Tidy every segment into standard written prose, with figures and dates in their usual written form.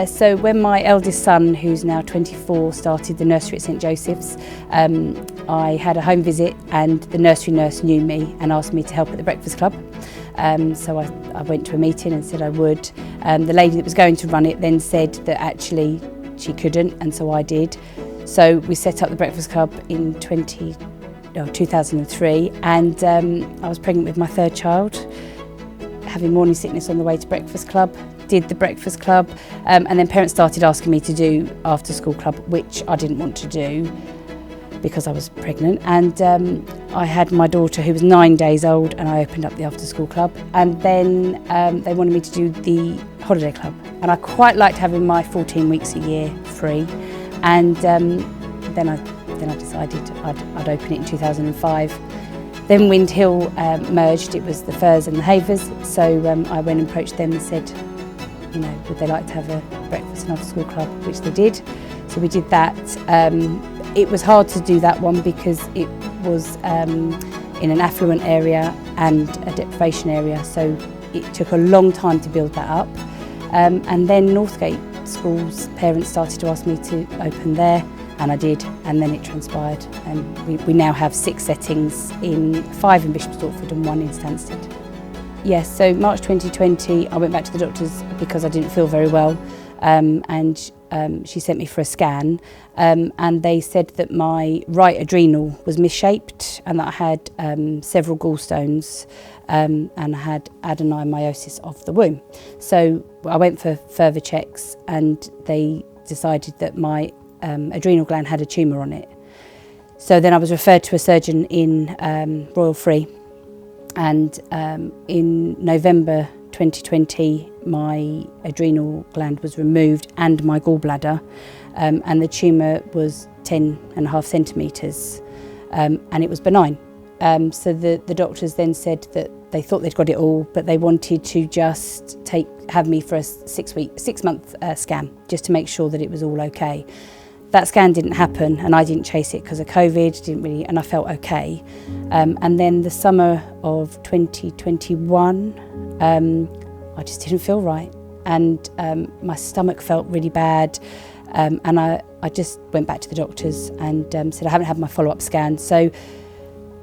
So when my eldest son, who's now 24, started the nursery at St Joseph's, I had a home visit and the nursery nurse knew me and asked me to help at the breakfast club. So I went to a meeting and said I would. The lady that was going to run it then said that actually she couldn't, and so I did. So we set up the breakfast club in 2003, and I was pregnant with my third child, having morning sickness on the way to breakfast club. Did the breakfast club, and then parents started asking me to do after school club, which I didn't want to do because I was pregnant. And I had my daughter who was 9 days old, and I opened up the after school club, and then they wanted me to do the holiday club, and I quite liked having my 14 weeks a year free. And then I decided I'd open it in 2005. Then Wind Hill merged. It was the Firs and the Havers, so I went and approached them and said, you know, would they like to have a breakfast and after school club, which they did. So we did that. It was hard to do that one because it was in an affluent area and a deprivation area, so it took a long time to build that up. And then Northgate Schools parents started to ask me to open there, and I did, and then it transpired. And we now have 6 settings, 5 in Bishop Stortford and 1 in Stansted. Yes, so March 2020 I went back to the doctors because I didn't feel very well, and she sent me for a scan, and they said that my right adrenal was misshaped and that I had several gallstones, and I had adenomyosis of the womb. So I went for further checks and they decided that my adrenal gland had a tumour on it. So then I was referred to a surgeon in Royal Free, and in November 2020 my adrenal gland was removed and my gallbladder, and the tumour was 10.5 centimetres, and it was benign. So the doctors then said that they thought they'd got it all, but they wanted to just have me for a 6-month scan just to make sure that it was all okay. That scan didn't happen, and I didn't chase it because of COVID, and I felt okay. And then the summer of 2021, I just didn't feel right, and my stomach felt really bad, and I just went back to the doctors and said I haven't had my follow-up scan. So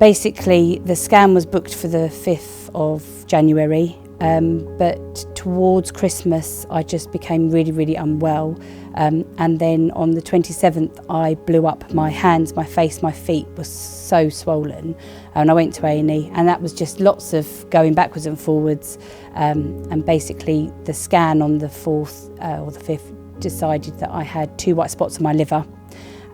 basically the scan was booked for the 5th of January, but towards Christmas I just became really, really unwell. And then on the 27th I blew up my hands, my face, my feet were so swollen, and I went to A&E, and that was just lots of going backwards and forwards, and basically the scan on the 4th or the 5th decided that I had 2 white spots on my liver,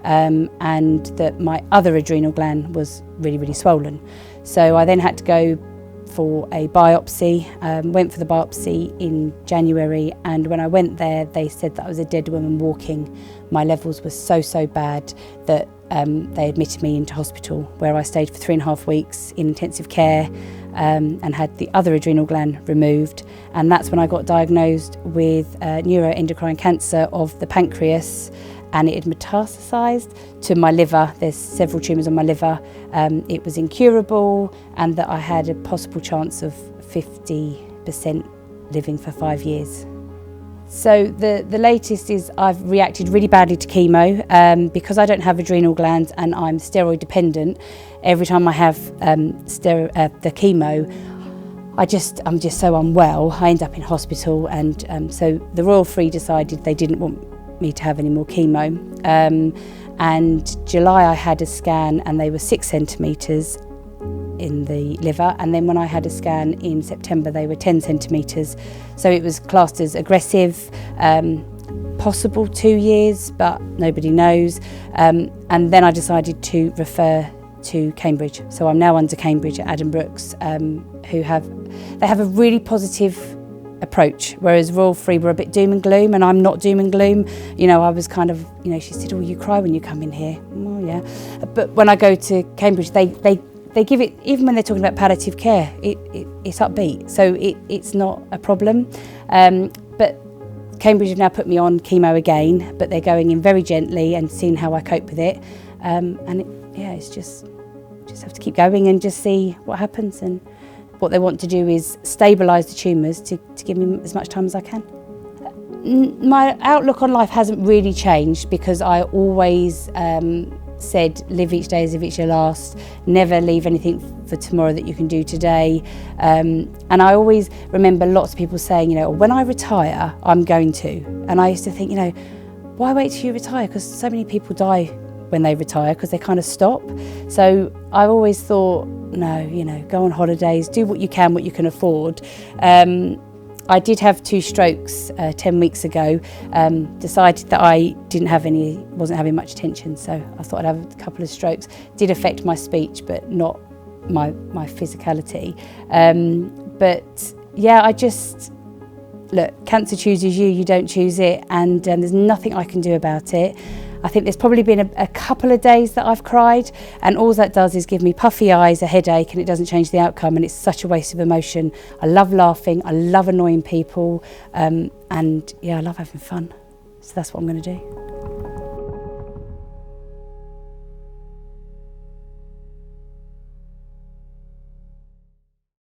and that my other adrenal gland was really, really swollen. So I then had to go for a biopsy, went for the biopsy in January, and when I went there they said that I was a dead woman walking. My levels were so bad that they admitted me into hospital, where I stayed for 3.5 weeks in intensive care, and had the other adrenal gland removed, and that's when I got diagnosed with neuroendocrine cancer of the pancreas, and it had metastasised to my liver. There's several tumours on my liver. It was incurable, and that I had a possible chance of 50% living for 5 years. So the latest is I've reacted really badly to chemo, because I don't have adrenal glands and I'm steroid dependent. Every time I have the chemo, I'm just so unwell. I end up in hospital, and so the Royal Free decided they didn't want me to have any more chemo. And July I had a scan and they were 6 centimetres in the liver, and then when I had a scan in September they were 10 centimetres. So it was classed as aggressive, possible 2 years, but nobody knows. And then I decided to refer to Cambridge. So I'm now under Cambridge at Adam Brooks, they have a really positive approach, whereas Royal Free were a bit doom and gloom, and I'm not doom and gloom. You know, I was kind of, you know, she said, oh, you cry when you come in here. Oh yeah. But when I go to Cambridge, they give it, even when they're talking about palliative care, it's upbeat, so it's not a problem. But Cambridge have now put me on chemo again, but they're going in very gently and seeing how I cope with it. It's just have to keep going and just see what happens. And what they want to do is stabilise the tumours to give me as much time as I can. My outlook on life hasn't really changed, because I always said live each day as if it's your last, never leave anything for tomorrow that you can do today. And I always remember lots of people saying, you know, when I retire, I'm going to. And I used to think, you know, why wait till you retire? Because so many people die when they retire because they kind of stop. So I always thought, no, you know, go on holidays, do what you can afford. I did have 2 strokes 10 weeks ago, decided that I wasn't having much attention, so I thought I'd have a couple of strokes. Did affect my speech, but not my physicality. But yeah, look, cancer chooses you, you don't choose it, and there's nothing I can do about it. I think there's probably been a couple of days that I've cried, and all that does is give me puffy eyes, a headache, and it doesn't change the outcome, and it's such a waste of emotion. I love laughing, I love annoying people, and yeah, I love having fun. So that's what I'm going to do.